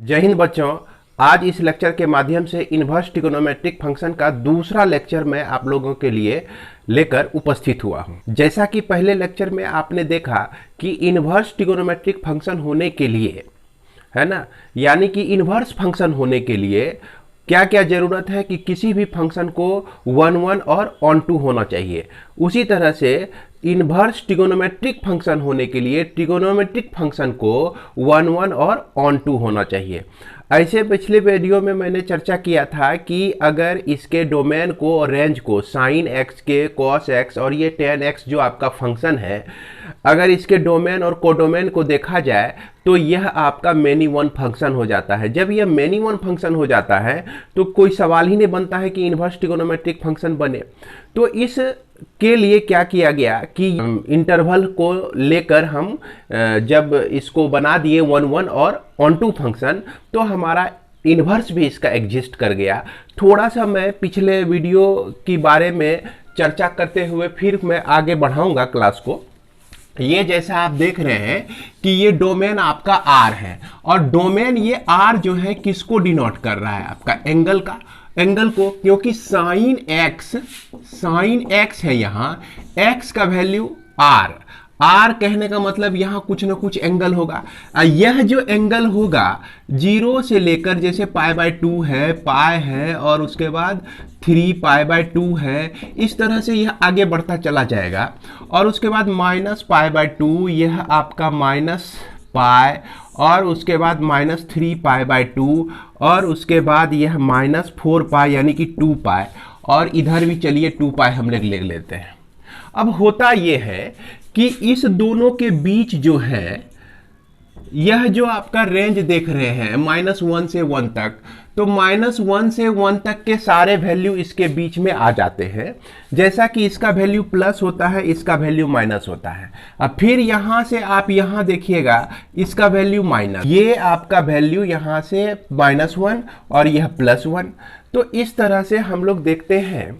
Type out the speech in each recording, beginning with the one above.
जय हिंद बच्चों। आज इस लेक्चर के माध्यम से इन्वर्स ट्रिगोनोमेट्रिक फंक्शन का दूसरा लेक्चर मैं आप लोगों के लिए लेकर उपस्थित हुआ हूं। जैसा कि पहले लेक्चर में आपने देखा कि इन्वर्स ट्रिगोनोमेट्रिक फंक्शन होने के लिए, है ना, यानी कि इन्वर्स फंक्शन होने के लिए क्या क्या जरूरत है कि किसी भी फंक्शन को 1 1 और ऑन टू होना चाहिए। उसी तरह से इन्वर्स ट्रिगोनोमेट्रिक फंक्शन होने के लिए ट्रिगोनोमेट्रिक फंक्शन को 1 1 और ऑन टू होना चाहिए। ऐसे पिछले वीडियो में मैंने चर्चा किया था कि अगर इसके डोमेन को और रेंज को साइन एक्स के कॉस एक्स और ये टेन एक्स जो आपका फंक्शन है, अगर इसके डोमेन और कोडोमेन को देखा जाए तो यह आपका मेनी वन फंक्शन हो जाता है। जब यह मेनी वन फंक्शन हो जाता है तो कोई सवाल ही नहीं बनता है कि इन्वर्स ट्रिगोनोमेट्रिक फंक्शन बने। तो इस के लिए क्या किया गया कि इंटरवल को लेकर हम जब इसको बना दिए 1 1 और ऑन टू फंक्शन, तो हमारा इन्वर्स भी इसका एग्जिस्ट कर गया। थोड़ा सा मैं पिछले वीडियो के बारे में चर्चा करते हुए फिर मैं आगे बढ़ाऊंगा क्लास को। ये जैसा आप देख रहे हैं कि ये डोमेन आपका आर है और डोमेन ये आर जो है किसको डिनोट कर रहा है, आपका एंगल का, एंगल को, क्योंकि साइन एक्स है, यहां एक्स का वैल्यू आर, आर कहने का मतलब यहां कुछ ना कुछ एंगल होगा। यह जो एंगल होगा 0 से लेकर, जैसे π/2 है, पाई है और उसके बाद 3π/2 है, इस तरह से यह आगे बढ़ता चला जाएगा। और उसके बाद -π/2, यह आपका -पाई, और उसके बाद -3π/2, और उसके बाद यह -4π यानी कि 2π, और इधर भी चलिए 2π हम लोग ले लेते हैं। अब होता यह है कि इस दोनों के बीच जो है, यह जो आपका रेंज देख रहे हैं -1 से 1 तक, तो -1 से 1 तक के सारे वैल्यू इसके बीच में आ जाते हैं। जैसा कि इसका वैल्यू प्लस होता है, इसका वैल्यू माइनस होता है। अब फिर यहां से आप यहां देखिएगा, इसका वैल्यू माइनस, ये आपका वैल्यू यहां से -1 और यह +1। तो इस तरह से हम लोग देखते हैं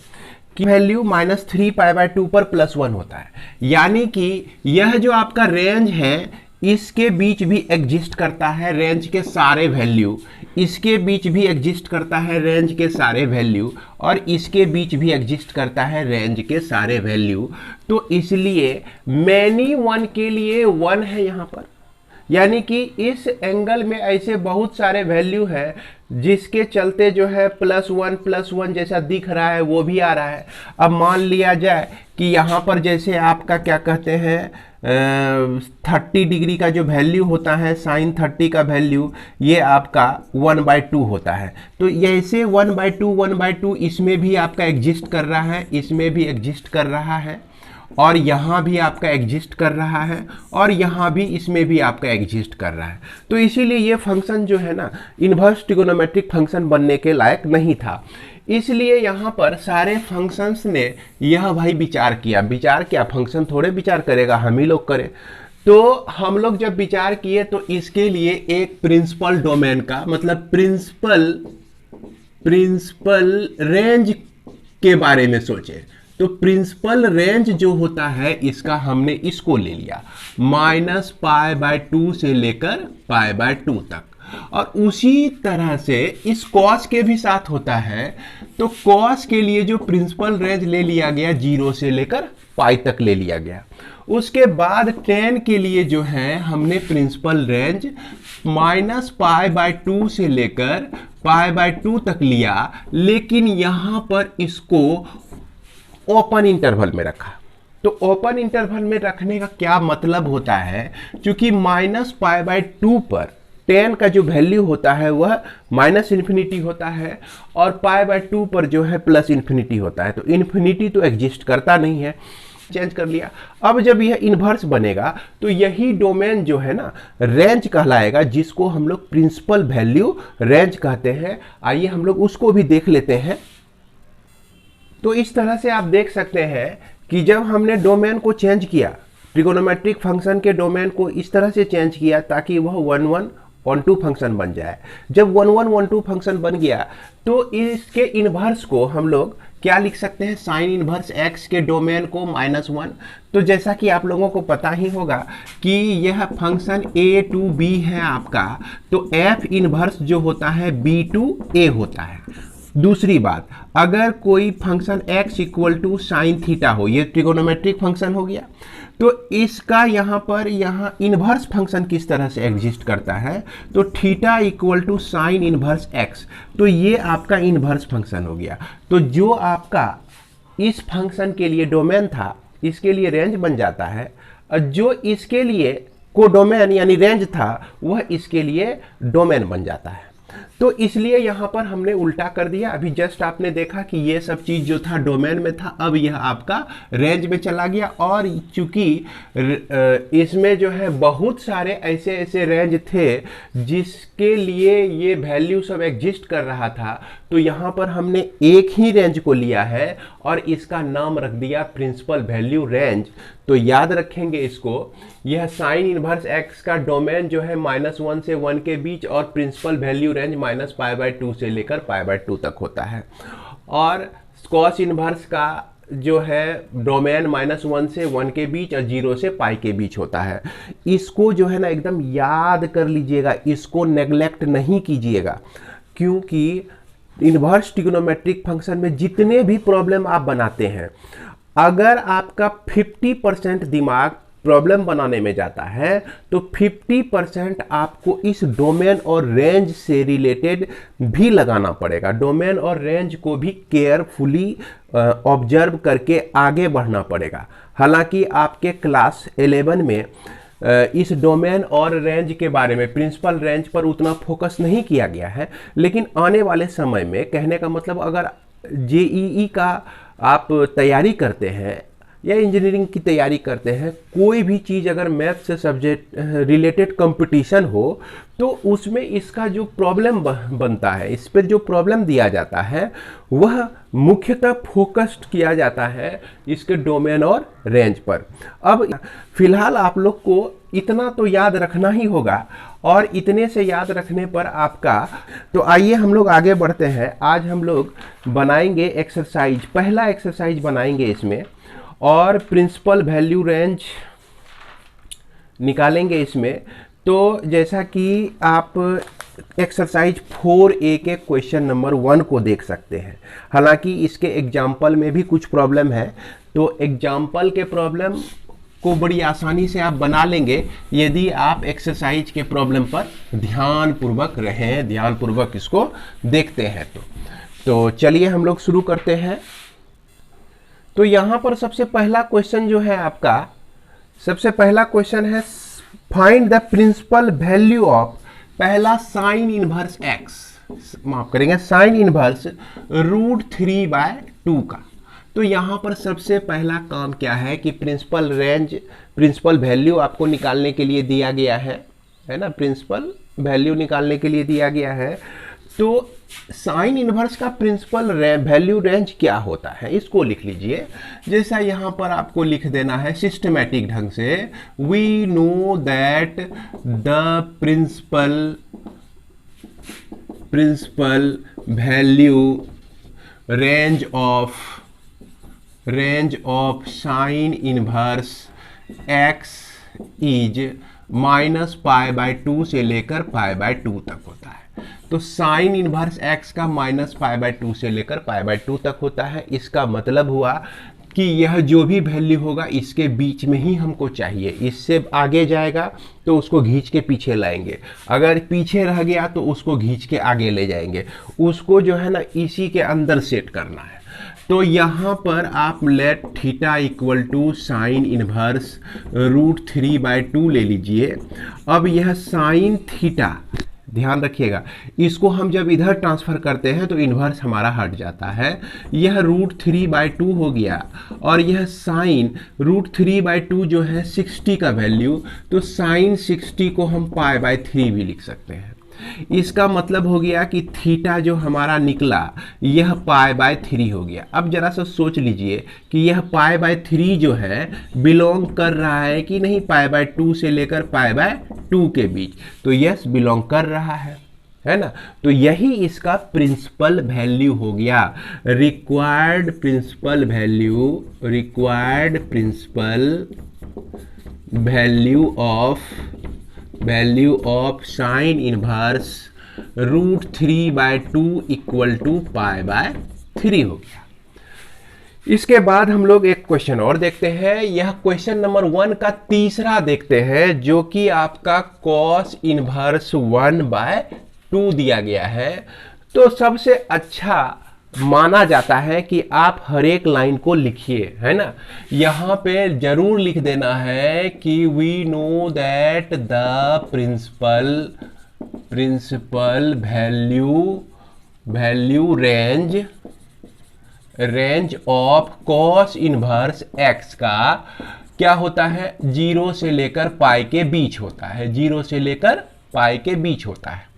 कि वैल्यू -3π/2 पर +1 होता है, यानी कि यह जो आपका रेंज है इसके बीच भी एग्जिस्ट करता है रेंज के सारे वैल्यू, इसके बीच भी एग्जिस्ट करता है रेंज के सारे वैल्यू, और इसके बीच भी एग्जिस्ट करता है रेंज के सारे वैल्यू। तो इसलिए मैनी वन के लिए 1 है यहाँ पर, यानी कि इस एंगल में ऐसे बहुत सारे वैल्यू है जिसके चलते जो है +1 जैसा दिख रहा है वो भी आ रहा है। अब मान लिया जाए कि यहाँ पर जैसे आपका क्या कहते हैं 30 डिग्री का जो वैल्यू होता है, साइन 30 का वैल्यू, ये आपका 1/2 होता है। तो ऐसे 1/2 इसमें भी आपका एग्जिस्ट कर रहा है, इसमें भी एग्जिस्ट कर रहा है, और यहाँ भी आपका एग्जिस्ट कर रहा है, और यहाँ भी, इसमें भी आपका एग्जिस्ट कर रहा है। तो इसीलिए ये फंक्शन जो है ना इन्वर्स ट्रिगोनोमेट्रिक फंक्शन बनने के लायक नहीं था। इसलिए यहाँ पर सारे फंक्शंस ने यह भाई विचार किया, फंक्शन थोड़े विचार करेगा, हम ही लोग करें। तो हम लोग जब विचार किए तो इसके लिए एक प्रिंसिपल डोमेन का मतलब प्रिंसिपल रेंज के बारे में सोचे। तो प्रिंसिपल रेंज जो होता है इसका हमने इसको ले लिया -π/2 से लेकर π/2 तक, और उसी तरह से इस कॉस के भी साथ होता है। तो कॉस के लिए जो प्रिंसिपल रेंज ले लिया गया 0 से लेकर पाई तक ले लिया गया। उसके बाद टेन के लिए जो है हमने प्रिंसिपल रेंज -π/2 से लेकर π/2 तक लिया, लेकिन यहां पर इसको ओपन इंटरवल में रखा। तो ओपन इंटरवल में रखने का क्या मतलब होता है, क्योंकि -π/2 पर 10 का जो वैल्यू होता है वह -∞ होता है, और π/2 पर जो है +∞ होता है। तो इन्फिनिटी तो एग्जिस्ट करता नहीं है, चेंज कर लिया। अब जब यह इन्वर्स बनेगा तो यही डोमेन जो है ना रेंज कहलाएगा, जिसको हम लोग प्रिंसिपल वैल्यू रेंज कहते हैं। आइए हम लोग उसको भी देख लेते हैं। तो इस तरह से आप देख सकते हैं कि जब हमने डोमेन को चेंज किया, ट्रिगोनोमेट्रिक फंक्शन के डोमेन को इस तरह से चेंज किया ताकि वह 1 1 ऑन टू फंक्शन बन जाए। जब 1 1 ऑन टू फंक्शन बन गया तो इसके इन्वर्स को हम लोग क्या लिख सकते हैं, साइन इनवर्स एक्स के डोमेन को -1। तो जैसा कि आप लोगों को पता ही होगा कि यह फंक्शन a टू b है आपका, तो f इनवर्स जो होता है b टू a होता है। दूसरी बात, अगर कोई function x equal to sine theta हो, ये ट्रिगोनोमेट्रिक फंक्शन हो गया, तो इसका यहाँ पर इनवर्स फंक्शन किस तरह से एग्जिस्ट करता है, तो theta equal to sine inverse x, तो ये आपका इनवर्स फंक्शन हो गया। तो जो आपका इस फंक्शन के लिए डोमेन था, इसके लिए रेंज बन जाता है, और जो इसके लिए कोडोमेन यानी रेंज था, वह इसके लिए डोमेन बन जाता है। तो इसलिए यहाँ पर हमने उल्टा कर दिया। अभी जस्ट आपने देखा कि ये सब चीज़ जो था डोमेन में था, अब यह आपका रेंज में चला गया। और चूंकि इसमें जो है बहुत सारे ऐसे ऐसे रेंज थे जिसके लिए ये वैल्यू सब एग्जिस्ट कर रहा था, तो यहाँ पर हमने एक ही रेंज को लिया है और इसका नाम रख दिया प्रिंसिपल वैल्यू रेंज। तो याद रखेंगे इसको, यह साइन इनवर्स एक्स का डोमेन जो है -1 से 1 के बीच और प्रिंसिपल वैल्यू रेंज -π/2 से लेकर π/2 तक होता है। और कॉस इनवर्स का जो है डोमेन -1 से 1 के बीच और 0 से π के बीच होता है। इसको जो है ना एकदम याद कर लीजिएगा, इसको नेग्लेक्ट नहीं कीजिएगा, क्योंकि इनवर्स ट्रिग्नोमेट्रिक फंक्शन में जितने भी प्रॉब्लम आप बनाते हैं, अगर आपका 50% दिमाग प्रॉब्लम बनाने में जाता है, तो 50% आपको इस डोमेन और रेंज से रिलेटेड भी लगाना पड़ेगा। डोमेन और रेंज को भी केयरफुली ऑब्जर्व करके आगे बढ़ना पड़ेगा। हालांकि आपके क्लास 11 में इस डोमेन और रेंज के बारे में, प्रिंसिपल रेंज पर उतना फोकस नहीं किया गया है, लेकिन आने वाले समय में, कहने का मतलब अगर जेईई का आप तैयारी करते हैं या इंजीनियरिंग की तैयारी करते हैं, कोई भी चीज़ अगर मैथ से सब्जेक्ट रिलेटेड कंपटीशन हो, तो उसमें इसका जो प्रॉब्लम बनता है, इस पर जो प्रॉब्लम दिया जाता है, वह मुख्यतः फोकस्ड किया जाता है इसके डोमेन और रेंज पर। अब फिलहाल आप लोग को इतना तो याद रखना ही होगा, और इतने से याद रखने पर आपका, तो आइए हम लोग आगे बढ़ते हैं। आज हम लोग बनाएंगे एक्सरसाइज, पहला एक्सरसाइज बनाएंगे इसमें, और प्रिंसिपल वैल्यू रेंज निकालेंगे इसमें। तो जैसा कि आप एक्सरसाइज 4A के क्वेश्चन नंबर 1 को देख सकते हैं, हालांकि इसके एग्जाम्पल में भी कुछ प्रॉब्लम है, तो एग्जाम्पल के प्रॉब्लम को बड़ी आसानी से आप बना लेंगे यदि आप एक्सरसाइज के प्रॉब्लम पर ध्यानपूर्वक रहें, ध्यानपूर्वक इसको देखते हैं। तो चलिए हम लोग शुरू करते हैं। तो यहाँ पर सबसे पहला क्वेश्चन जो है आपका, सबसे पहला क्वेश्चन है find the principal value of, पहला साइन इनवर्स एक्स, माफ करेंगे साइन इनवर्स √3/2 का। तो यहाँ पर सबसे पहला काम क्या है कि प्रिंसिपल रेंज, प्रिंसिपल वैल्यू आपको निकालने के लिए दिया गया है ना, प्रिंसिपल वैल्यू निकालने के लिए दिया गया है। तो साइन इनवर्स का प्रिंसिपल वैल्यू रेंज क्या होता है, इसको लिख लीजिए। जैसा यहाँ पर आपको लिख देना है सिस्टमैटिक ढंग से, we know that the principal value range of sine inverse x is -π/2 से लेकर π/2 तक होता है। तो साइन इनवर्स एक्स का -π/2 से लेकर π/2 तक होता है। इसका मतलब हुआ कि यह जो भी वैल्यू होगा इसके बीच में ही हमको चाहिए, इससे आगे जाएगा तो उसको खींच के पीछे लाएंगे, अगर पीछे रह गया तो उसको खींच के आगे ले जाएंगे, उसको जो है ना इसी के अंदर सेट करना है। तो यहाँ पर आप let theta equal to sine inverse √3/2 ले लीजिए। अब यह साइन थीटा, ध्यान रखिएगा, इसको हम जब इधर ट्रांसफर करते हैं तो इन्वर्स हमारा हट जाता है, यह √3/2 हो गया। और यह साइन √3/2 जो है 60 का वैल्यू, तो साइन 60 को हम π/3 भी लिख सकते हैं। इसका मतलब हो गया कि थीटा जो हमारा निकला यह π/3 हो गया। अब जरा सा सोच लीजिए कि यह π/3 जो है बिलोंग कर रहा है कि नहीं π/2 से लेकर π/2 के बीच, तो यस बिलोंग कर रहा है। है ना। तो यही इसका प्रिंसिपल वैल्यू हो गया, required principal value, required principal value of sine inverse √3/2 equal to π/3 हो गया। इसके बाद हम लोग एक क्वेश्चन और देखते हैं। यह क्वेश्चन नंबर 1 का तीसरा देखते हैं, जो कि आपका cos इनवर्स 1/2 दिया गया है। तो सबसे अच्छा माना जाता है कि आप हर एक लाइन को लिखिए, है ना। यहां पे जरूर लिख देना है कि we know that the principal value range of cos inverse x का क्या होता है, 0 से लेकर पाई के बीच होता है, 0 से लेकर पाई के बीच होता है।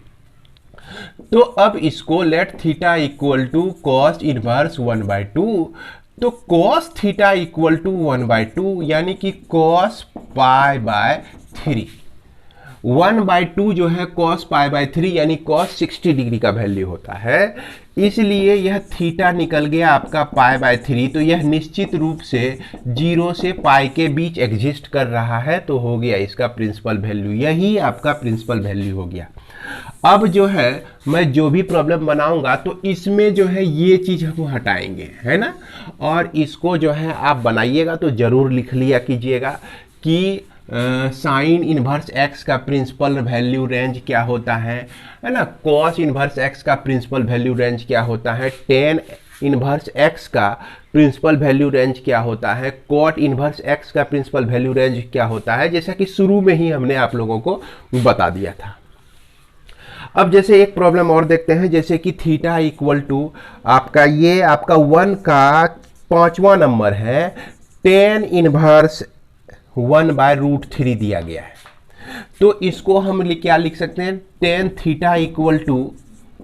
तो अब इसको let theta equal to cos inverse 1/2, तो cos थीटा इक्वल टू 1/2 यानी कि cos π/3, 1/2 जो है cos π/3 यानी cos 60 डिग्री का वैल्यू होता है। इसलिए यह थीटा निकल गया आपका π/3, तो यह निश्चित रूप से 0 से पाई के बीच एग्जिस्ट कर रहा है, तो हो गया इसका प्रिंसिपल वैल्यू, यही आपका प्रिंसिपल वैल्यू हो गया। अब जो है मैं जो भी प्रॉब्लम बनाऊंगा तो इसमें जो है ये चीज हम हटाएंगे, है ना। और इसको जो है आप बनाइएगा तो जरूर लिख लिया कीजिएगा कि साइन इनवर्स x का प्रिंसिपल वैल्यू रेंज क्या होता है ना। cos इनवर्स x का प्रिंसिपल वैल्यू रेंज क्या होता है, tan इनवर्स x का प्रिंसिपल वैल्यू रेंज क्या होता है, cot इनवर्स x का प्रिंसिपल वैल्यू रेंज क्या होता है, जैसा कि शुरू में ही हमने आप लोगों को बता दिया था। अब जैसे एक प्रॉब्लम और देखते हैं, जैसे कि थीटा इक्वल टू आपका ये आपका 1 का 5वां नंबर है, tan इनवर्स 1/√3 दिया गया है। तो इसको हम क्या लिख सकते हैं, tan थीटा इक्वल टू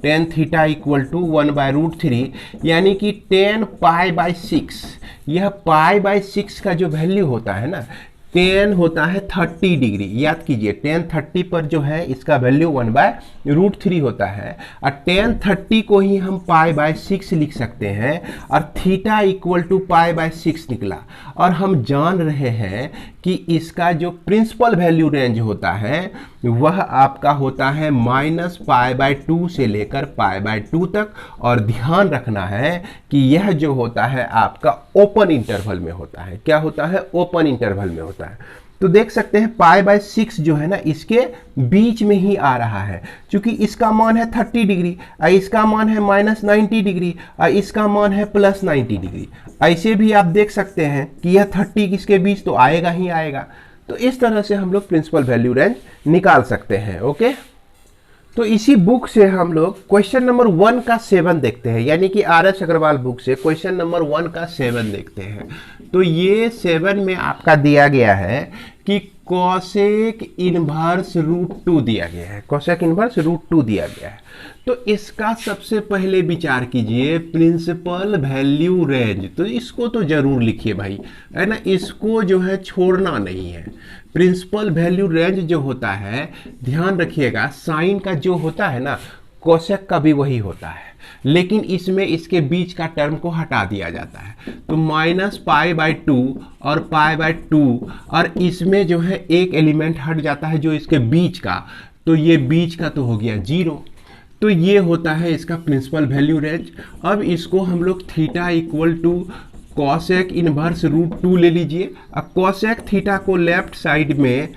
1/√3 यानी कि tan π/6, यह π/6 का जो वैल्यू होता है ना, tan होता है 30 डिग्री, याद कीजिए tan 30 पर जो है इसका वैल्यू 1/√3 होता है, और tan 30 को ही हम π/6 लिख सकते हैं, और थीटा इक्वल टू π/6 निकला। और हम जान रहे हैं कि इसका जो प्रिंसिपल वैल्यू रेंज होता है वह आपका होता है -π/2 से लेकर π/2 तक, और ध्यान रखना है कि यह जो होता है आपका ओपन इंटरवल में होता है। क्या होता है, ओपन इंटरवल में होता है। तो देख सकते हैं π/6 जो है ना इसके बीच में ही आ रहा है, क्योंकि इसका मान है 30 डिग्री, इसका मान है -90 डिग्री, इसका मान है +90 डिग्री। ऐसे भी आप देख सकते हैं कि यह 30 इसके बीच तो आएगा ही आएगा। तो इस तरह से हम लोग प्रिंसिपल वैल्यू रेंज निकाल सकते हैं। ओके, तो इसी बुक से हम लोग क्वेश्चन नंबर 1 का 7 देखते हैं, यानी कि RS अग्रवाल बुक से क्वेश्चन नंबर 1 का 7 देखते हैं। तो ये 7 में आपका दिया गया है कि कोसेक इनवर्स √2 दिया गया है, कोसेक इनवर्स √2 दिया गया है। तो इसका सबसे पहले विचार कीजिए प्रिंसिपल वैल्यू रेंज, तो इसको तो जरूर लिखिए भाई, है ना, इसको जो है छोड़ना नहीं है। प्रिंसिपल वैल्यू रेंज जो होता है, ध्यान रखिएगा, साइन का जो होता है ना कोसेक का भी वही होता है, लेकिन इसमें इसके बीच का टर्म को हटा दिया जाता है। तो -π/2 और π/2, और इसमें जो है एक एलिमेंट हट जाता है जो इसके बीच का, तो ये बीच का तो हो गया 0। तो ये होता है इसका प्रिंसिपल वैल्यू रेंज। अब इसको हम लोग theta equal to cosec inverse √2 ले लीजिए। अब कोसेक थीटा को लेफ्ट साइड में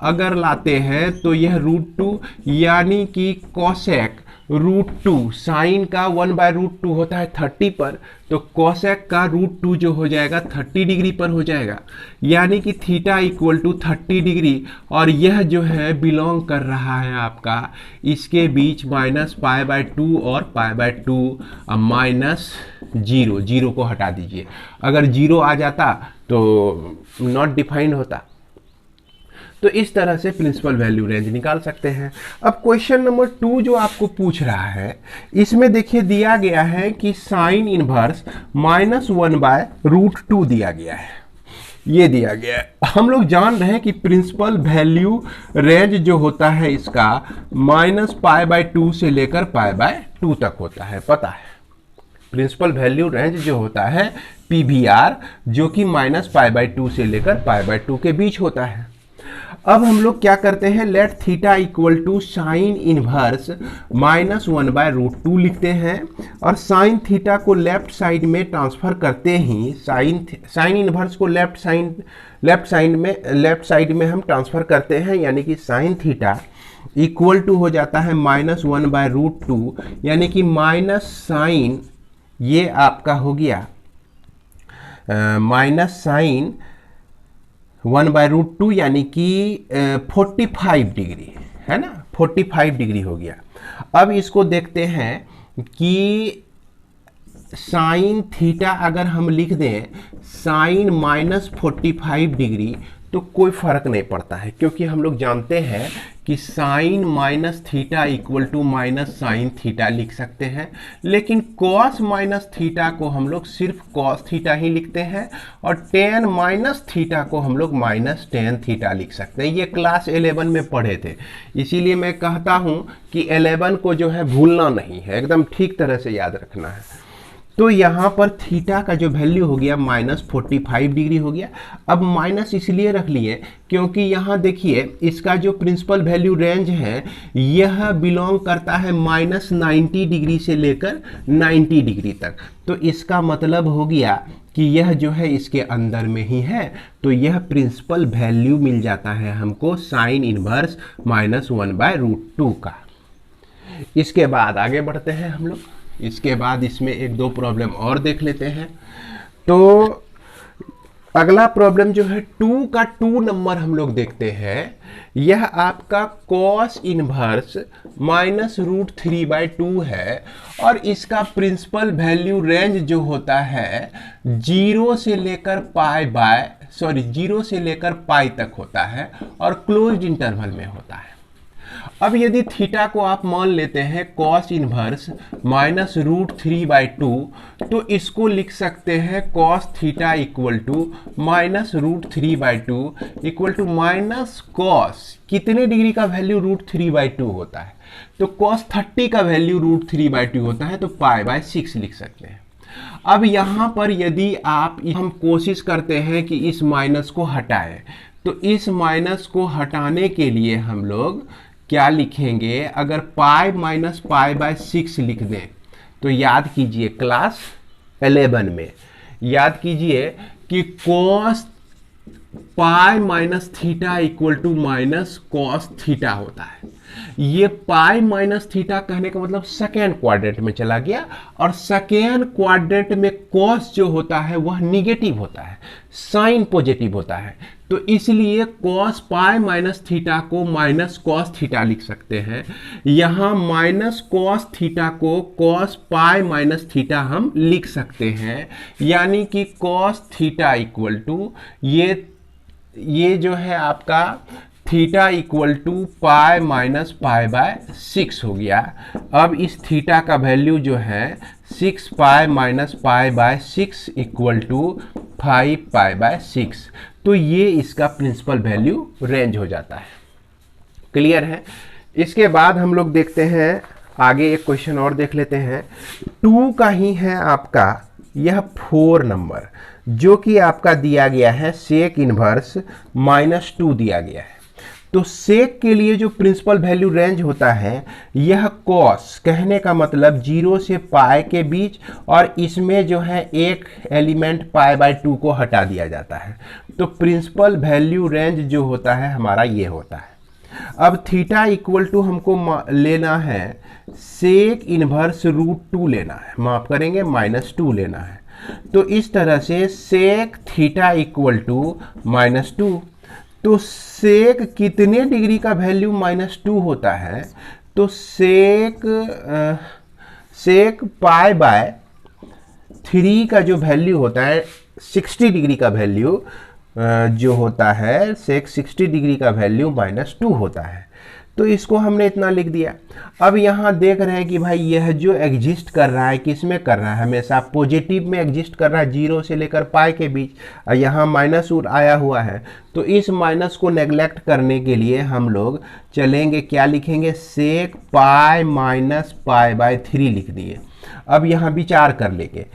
अगर लाते हैं तो यह √2 यानी कि कोसेक √2, साइन का 1/√2 होता है 30 पर, तो कोसेक का √2 जो हो जाएगा 30 डिग्री पर हो जाएगा, यानी कि थीटा इक्वल टू 30 डिग्री, और यह जो है बिलोंग कर रहा है आपका इसके बीच -π/2 और π/2 -0, 0 को हटा दीजिए। अगर 0 आ जाता तो नॉट डिफाइंड होता। तो इस तरह से प्रिंसिपल वैल्यू रेंज निकाल सकते हैं। अब क्वेश्चन नंबर 2 जो आपको पूछ रहा है, इसमें देखिए दिया गया है कि साइन इनवर्स -1/√2 दिया गया है। ये दिया गया है। हम लोग जान रहे हैं कि प्रिंसिपल वैल्यू रेंज जो होता है इसका -π/2 से लेकर π/2 तक होता है, पता है। प्रिंसिपल वैल्यू रेंज जो होता है PVR जो कि -π/2 से लेकर π/2 के बीच होता है। अब हम लोग क्या करते हैं, let theta equal to sine inverse -1/√2 लिखते हैं और साइन थीटा को लेफ्ट साइड में ट्रांसफर करते ही साइन इनवर्स को लेफ्ट साइड में हम ट्रांसफर करते हैं, यानी कि साइन थीटा इक्वल टू हो जाता है -1/√2, यानी कि माइनस साइन, ये आपका हो गया माइनस साइन 1/√2 यानी कि 45 डिग्री, है ना, 45 डिग्री हो गया। अब इसको देखते हैं कि साइन थीटा अगर हम लिख दें साइन -45 डिग्री तो कोई फर्क नहीं पड़ता है, क्योंकि हम लोग जानते हैं कि sine minus theta equal to minus sine theta लिख सकते हैं, लेकिन कॉस माइनस थीटा को हम लोग सिर्फ कॉस थीटा ही लिखते हैं और टेन माइनस थीटा को हम लोग माइनस टेन थीटा लिख सकते हैं। ये क्लास 11 में पढ़े थे, इसीलिए मैं कहता हूं कि 11 को जो है भूलना नहीं है, एकदम ठीक तरह से याद रखना है। तो यहाँ पर थीटा का जो वैल्यू हो गया -45 डिग्री हो गया। अब माइनस इसलिए रख लिए क्योंकि यहाँ देखिए इसका जो प्रिंसिपल वैल्यू रेंज है यह बिलोंग करता है -90 डिग्री से लेकर 90 डिग्री तक। तो इसका मतलब हो गया कि यह जो है इसके अंदर में ही है, तो यह प्रिंसिपल वैल्यू मिल जाता है हमको साइन इनवर्स -1/√2 का। इसके बाद आगे बढ़ते हैं हम लोग। इसके बाद इसमें एक दो प्रॉब्लम और देख लेते हैं। तो अगला प्रॉब्लम जो है 2 का 2 नंबर हम लोग देखते हैं। यह आपका कॉस इनवर्स -√3/2 है और इसका प्रिंसिपल वैल्यू रेंज जो होता है 0 से लेकर पाई तक होता है और क्लोज्ड इंटरवल में होता है। अब यदि थीटा को आप मान लेते हैं कॉस इनवर्स -√3/2 तो इसको लिख सकते हैं cos theta equal to -√3/2 equal to minus cos कितने डिग्री का वैल्यू √3/2 होता है, तो कॉस 30 का वैल्यू √3/2 होता है, तो π/6 लिख सकते हैं। अब यहाँ पर यदि हम कोशिश करते हैं कि इस माइनस को हटाएं, तो इस माइनस को हटाने के लिए हम लोग क्या लिखेंगे, अगर π-π/6 लिख दें तो याद कीजिए क्लास 11 में याद कीजिए कि cos π-θ equal to minus cos theta होता है। ये पाई माइनस थीटा कहने का मतलब सेकेंड क्वाड्रेंट में चला गया और सेकेंड क्वाड्रेंट में कॉस जो होता है वह निगेटिव होता है, साइन पॉजिटिव होता है, तो इसलिए कॉस पाई माइनस थीटा को माइनस कॉस थीटा लिख सकते हैं। यहाँ माइनस कॉस थीटा को कॉस पाई माइनस थीटा हम लिख सकते हैं, यानी कि कॉस थीटा इक्वल टू ये जो है आपका theta equal to pi minus π/6 हो गया। अब इस थीटा का वैल्यू जो है 6 पाई माइनस π/6 इक्वल टू 5 π/6, तो ये इसका प्रिंसिपल वैल्यू रेंज हो जाता है। क्लियर है। इसके बाद हम लोग देखते हैं आगे, एक क्वेश्चन और देख लेते हैं। 2 का ही है आपका यह 4 नंबर, जो कि आपका दिया गया है सेक इनवर्स -2 दिया गया है। तो सेक के लिए जो प्रिंसिपल वैल्यू रेंज होता है यह कॉस, कहने का मतलब 0 से पाई के बीच, और इसमें जो है एक एलिमेंट π/2 को हटा दिया जाता है, तो प्रिंसिपल वैल्यू रेंज जो होता है हमारा ये होता है। अब थीटा इक्वल टू हमको लेना है सेक इनवर्स √2 लेना है, माफ करेंगे -2 लेना है। तो इस तरह से सेक थीटा इक्वल टू -2, तो सेक कितने डिग्री का वैल्यू -2 होता है, तो सेक π/3 का जो वैल्यू होता है 60 डिग्री का वैल्यू जो होता है सेक 60 डिग्री का वैल्यू -2 होता है। तो इसको हमने इतना लिख दिया। अब यहाँ देख रहे हैं कि भाई यह जो एग्जिस्ट कर रहा है किस में कर रहा है, हमेशा पॉजिटिव में एग्जिस्ट कर रहा है, 0 से लेकर पाई के बीच, और यहाँ माइनस रूट आया हुआ है। तो इस माइनस को नेग्लेक्ट करने के लिए हम लोग चलेंगे, क्या लिखेंगे, सेक पाई माइनस पाई बाय 3 लिख दिए। अब यहाँ विचार कर लेंगे,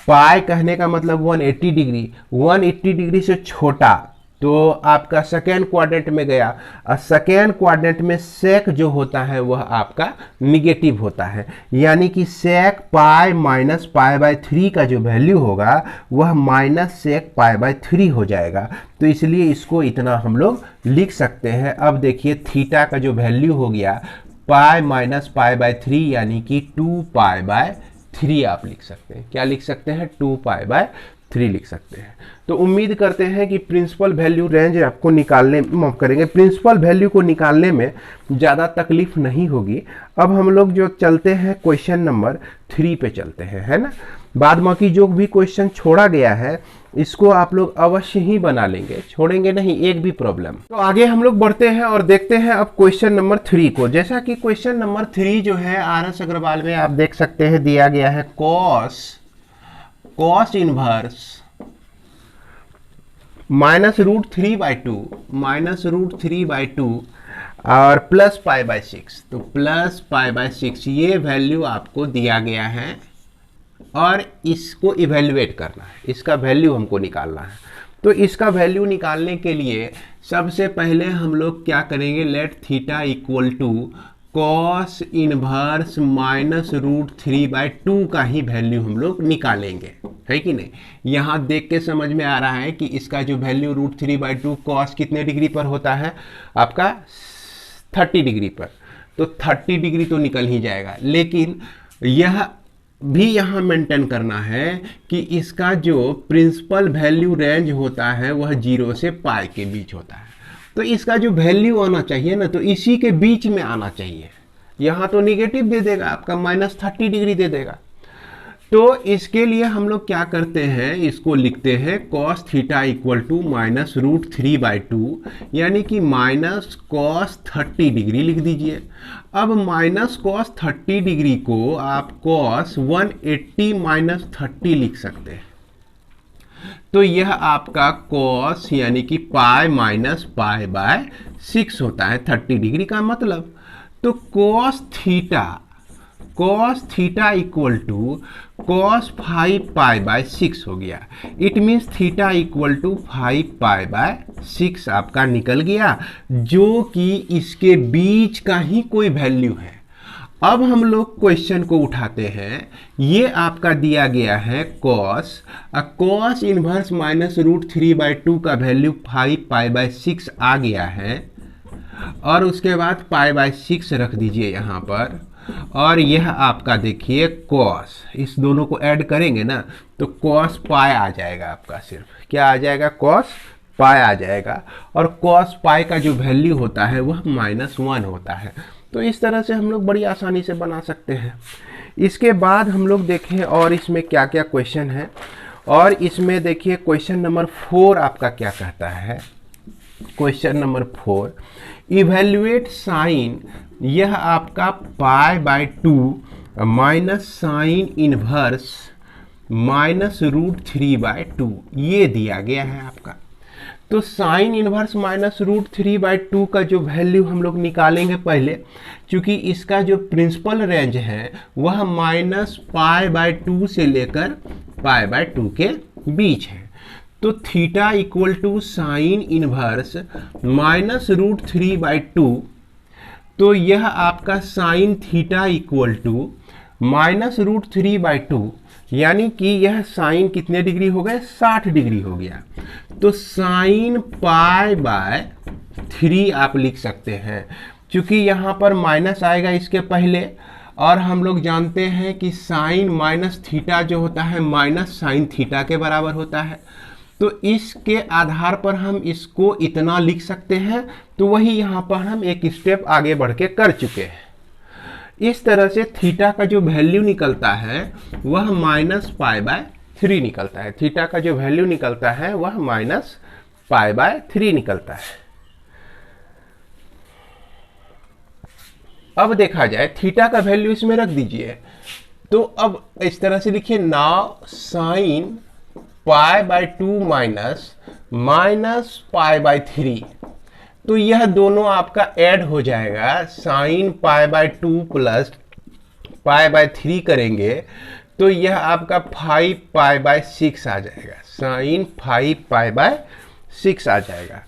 पाई कहने का मतलब 180 डिग्री, 180 डिग्री से छोटा तो आपका सेकेंड क्वाड्रेंट में गया, और सेकेंड क्वाड्रेंट में सेक जो होता है वह आपका निगेटिव होता है, यानी कि सेक पाई माइनस पाई बाय 3 का जो वैल्यू होगा वह माइनस सेक पाई बाय 3 हो जाएगा। तो इसलिए इसको इतना हम लोग लिख सकते हैं। अब देखिए थीटा का जो वैल्यू हो गया पाई माइनस पाई बाय 3, यानी कि 2 पाई बाय 3 आप लिख सकते हैं। क्या लिख सकते हैं, 2 पाई बाय 3 लिख सकते हैं। तो उम्मीद करते हैं कि प्रिंसिपल वैल्यू रेंज आपको निकालने में करेंगे, प्रिंसिपल वैल्यू को निकालने में ज़्यादा तकलीफ नहीं होगी। अब हम लोग जो चलते हैं क्वेश्चन नंबर 3 पे चलते हैं, है ना। बाद बाकी जो भी क्वेश्चन छोड़ा गया है इसको आप लोग अवश्य ही बना लेंगे, छोड़ेंगे नहीं एक भी प्रॉब्लम। तो आगे हम लोग बढ़ते हैं और देखते हैं अब क्वेश्चन नंबर 3 को। जैसा कि क्वेश्चन नंबर 3 जो है RS अग्रवाल में आप देख सकते हैं दिया गया है कॉस इनवर्स -√3/2 और प्लस पाई बाय 6, तो प्लस पाई बाय 6 ये वैल्यू आपको दिया गया है और इसको इवेल्युएट करना है, इसका वैल्यू हमको निकालना है। तो इसका वैल्यू निकालने के लिए सबसे पहले हम लोग क्या करेंगे, let theta equal to cos inverse -√3/2 का ही वैल्यू हम लोग निकालेंगे, है कि नहीं। यहाँ देख के समझ में आ रहा है कि इसका जो वैल्यू √3/2 कॉस कितने डिग्री पर होता है आपका 30 डिग्री पर, तो 30 डिग्री तो निकल ही जाएगा। लेकिन यह भी यहाँ मेंटेन करना है कि इसका जो प्रिंसिपल वैल्यू रेंज होता है वह 0 से पाई के बीच होता है। तो इसका जो वैल्यू आना चाहिए ना, तो इसी के बीच में आना चाहिए। यहाँ तो निगेटिव दे देगा आपका, -30 डिग्री दे देगा। तो इसके लिए हम लोग क्या करते हैं, इसको लिखते हैं cos थीटा इक्वल टू -√3/2, यानी कि -cos 30 डिग्री लिख दीजिए। अब -cos 30 डिग्री को आप cos 180 - 30 लिख सकते हैं। तो यह आपका cos यानी कि पाई माइनस पाई बाय 6 होता है 30 डिग्री का मतलब। तो cos theta equal to cos 5 pi by 6 हो गया। It means theta equal to 5 pi by 6 आपका निकल गया, जो कि इसके बीच का ही कोई वैल्यू है। अब हम लोग क्वेश्चन को उठाते हैं, ये आपका दिया गया है cos इनवर्स -√3/2 का वैल्यू 5 पाई बाय 6 आ गया है, और उसके बाद पाई बाय 6 रख दीजिए यहाँ पर, और यह आपका देखिए cos, इस दोनों को ऐड करेंगे ना तो cos पाई आ जाएगा आपका, सिर्फ क्या आ जाएगा, cos पाई आ जाएगा। और cos पाई का जो वैल्यू होता है वह -1 होता है। तो इस तरह से हम लोग बड़ी आसानी से बना सकते हैं। इसके बाद हम लोग देखें और इसमें क्या क्या क्वेश्चन है, और इसमें देखिए क्वेश्चन नंबर 4 आपका क्या कहता है। क्वेश्चन नंबर 4, इवेल्युएट साइन, यह आपका pi by 2 minus sign inverse -√3/2 ये दिया गया है आपका। तो साइन इनवर्स -√3/2 का जो वैल्यू हम लोग निकालेंगे पहले, क्योंकि इसका जो प्रिंसिपल रेंज है वह -π/2 से लेकर π/2 के बीच है। तो theta equal to sine inverse -√3/2, तो यह आपका साइन थीटा इक्वल टू -√3/2, यानी कि यह साइन कितने डिग्री हो गए, 60 डिग्री हो गया। तो साइन π/3 आप लिख सकते हैं, क्योंकि यहाँ पर माइनस आएगा इसके पहले, और हम लोग जानते हैं कि साइन माइनस थीटा जो होता है माइनस साइन थीटा के बराबर होता है। तो इसके आधार पर हम इसको इतना लिख सकते हैं। तो वही यहाँ पर हम एक स्टेप आगे बढ़ के कर चुके हैं। इस तरह से थीटा का जो वैल्यू निकलता है वह -π/3 निकलता है। थीटा का जो वैल्यू निकलता है वह -π/3 निकलता है। अब देखा जाए थीटा का वैल्यू इसमें रख दीजिए, तो अब इस तरह से लिखिए, now sine pi by 2 minus pi by 3, तो यह दोनों आपका ऐड हो जाएगा, sine pi by 2 plus pi by 3 करेंगे तो यह आपका 5 पाई बाय 6 आ जाएगा, साइन 5 पाई बाय 6 आ जाएगा।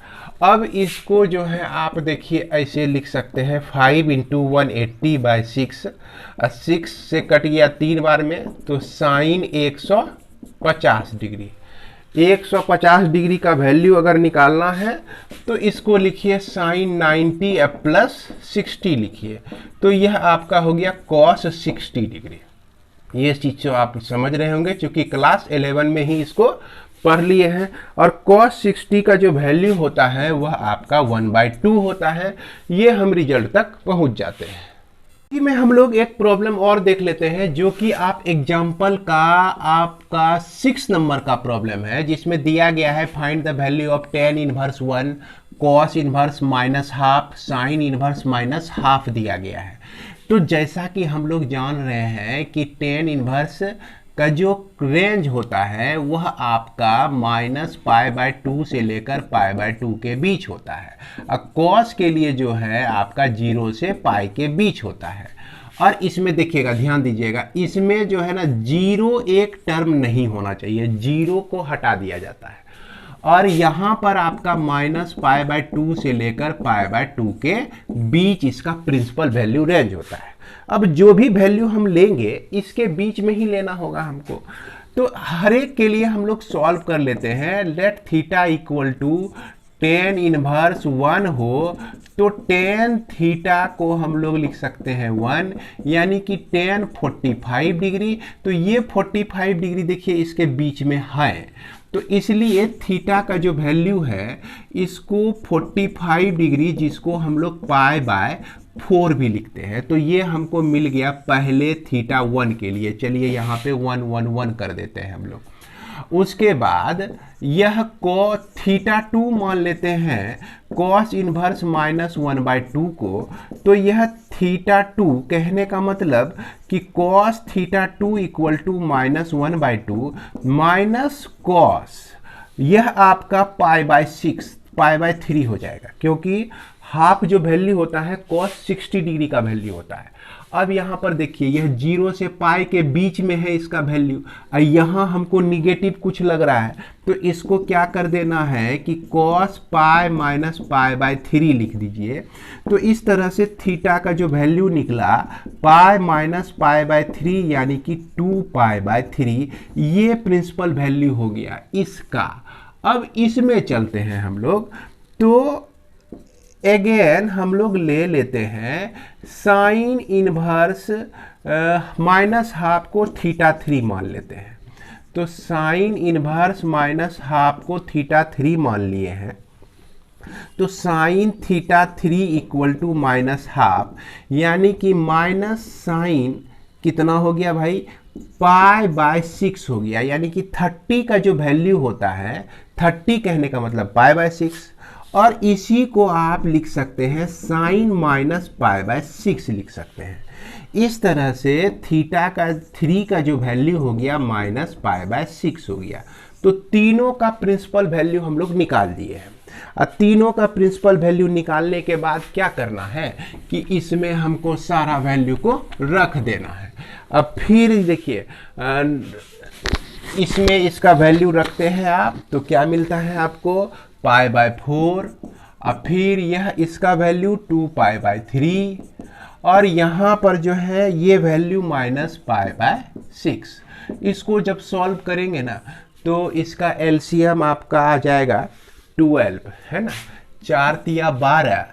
अब इसको जो है आप देखिए ऐसे लिख सकते हैं, 5 इंटू 180 बाई 6, 6 से कट गया 3 बार में, तो साइन 150 डिग्री। 150 डिग्री का वैल्यू अगर निकालना है तो इसको लिखिए साइन 90 प्लस 60 लिखिए, तो यह आपका हो गया कॉस 60 डिग्री। ये चीज़ तो आप समझ रहे होंगे क्योंकि क्लास 11 में ही इसको पढ़ लिए हैं। और cos 60 का जो वैल्यू होता है वह आपका 1/2 होता है। ये हम रिजल्ट तक पहुंच जाते हैं। इसी में हम लोग एक प्रॉब्लम और देख लेते हैं जो कि आप एग्जाम्पल का आपका 6 नंबर का प्रॉब्लम है, जिसमें दिया गया है find the value of tan inverse 1 cos inverse minus half sine inverse minus half दिया गया है। तो जैसा कि हम लोग जान रहे हैं कि tan इनवर्स का जो रेंज होता है वह आपका -π/2 से लेकर π/2 के बीच होता है, और cos के लिए जो है आपका 0 से π के बीच होता है। और इसमें देखिएगा, ध्यान दीजिएगा, इसमें जो है ना 0 एक टर्म नहीं होना चाहिए, 0 को हटा दिया जाता है। और यहाँ पर आपका -π/2 से लेकर π/2 के बीच इसका प्रिंसिपल वैल्यू रेंज होता है। अब जो भी वैल्यू हम लेंगे इसके बीच में ही लेना होगा हमको। तो हर एक के लिए हम लोग सॉल्व कर लेते हैं। Let theta equal to tan inverse 1 हो तो tan थीटा को हम लोग लिख सकते हैं 1, यानी कि tan 45 डिग्री। तो ये 45 डिग्री देखिए इसके बीच में है, तो इसलिए थीटा का जो वैल्यू है इसको 45 डिग्री, जिसको हम लोग π/4 भी लिखते हैं, तो ये हमको मिल गया पहले थीटा 1 के लिए। चलिए यहाँ पे 1 1 1 कर देते हैं हम लोग। उसके बाद यह थीटा 2 मान लेते हैं cos इनवर्स -1/2 को, तो यह थीटा 2 कहने का मतलब कि cos theta 2 equal to -1/2 minus cos, यह आपका π/6 π/3 हो जाएगा, क्योंकि हाफ जो वैल्यू होता है cos 60 डिग्री का वैल्यू होता है। अब यहाँ पर देखिए यह 0 से π के बीच में है इसका वैल्यू, और यहाँ हमको निगेटिव कुछ लग रहा है, तो इसको क्या कर देना है कि cos π माइनस π/3 लिख दीजिए। तो इस तरह से थीटा का जो वैल्यू निकला π माइनस π/3 यानी कि 2π/3, ये प्रिंसिपल वैल्यू हो गया इसका। अब इसमें चलते हैं हम लोग, तो अगेन हम लोग ले लेते हैं साइन इनवर्स माइनस हाफ को थीटा 3 मान लेते हैं। तो साइन इनवर्स माइनस हाफ को थीटा 3 मान लिए हैं, तो sine theta 3 equal to minus half, यानी कि माइनस साइन कितना हो गया भाई, π/6 हो गया, यानी कि 30 का जो वैल्यू होता है, 30 कहने का मतलब π/6, और इसी को आप लिख सकते हैं साइन माइनस π/6 लिख सकते हैं। इस तरह से थीटा का 3 का जो वैल्यू हो गया माइनस π/6 हो गया। तो तीनों का प्रिंसिपल वैल्यू हम लोग निकाल दिए हैं। और तीनों का प्रिंसिपल वैल्यू निकालने के बाद क्या करना है कि इसमें हमको सारा वैल्यू को रख देना है। अब फिर देखिए इसमें इसका वैल्यू रखते हैं आप, तो क्या मिलता है आपको π/4, और फिर यह इसका वैल्यू 2π/3, और यहाँ पर जो है ये वैल्यू -π/6। इसको जब सॉल्व करेंगे ना तो इसका एलसीएम आपका आ जाएगा 12, है ना, 4 तिया 12,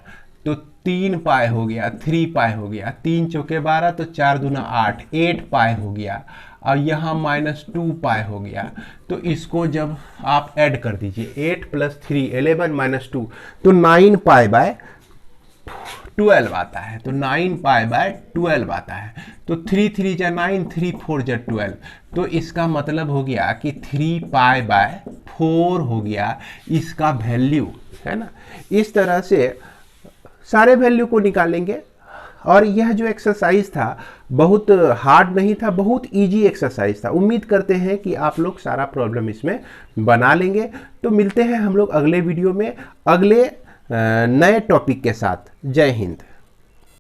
तो 3π हो गया, 3π हो गया, 3 चौके 12, तो 4 दूना 8, 8π हो गया, और यहाँ -2π हो गया। तो इसको जब आप ऐड कर दीजिए, 8 + 3 11 - 2, तो 9π/12 आता है, तो 9π/12 आता है। तो 3 3 जा 9, 3 4 जा 12, तो इसका मतलब हो गया कि 3π/4 हो गया इसका वैल्यू, है ना। इस तरह से सारे वैल्यू को निकालेंगे और यह जो एक्सरसाइज था बहुत हार्ड नहीं था, बहुत इजी एक्सरसाइज था। उम्मीद करते हैं कि आप लोग सारा प्रॉब्लम इसमें बना लेंगे। तो मिलते हैं हम लोग अगले वीडियो में अगले नए टॉपिक के साथ। जय हिंद।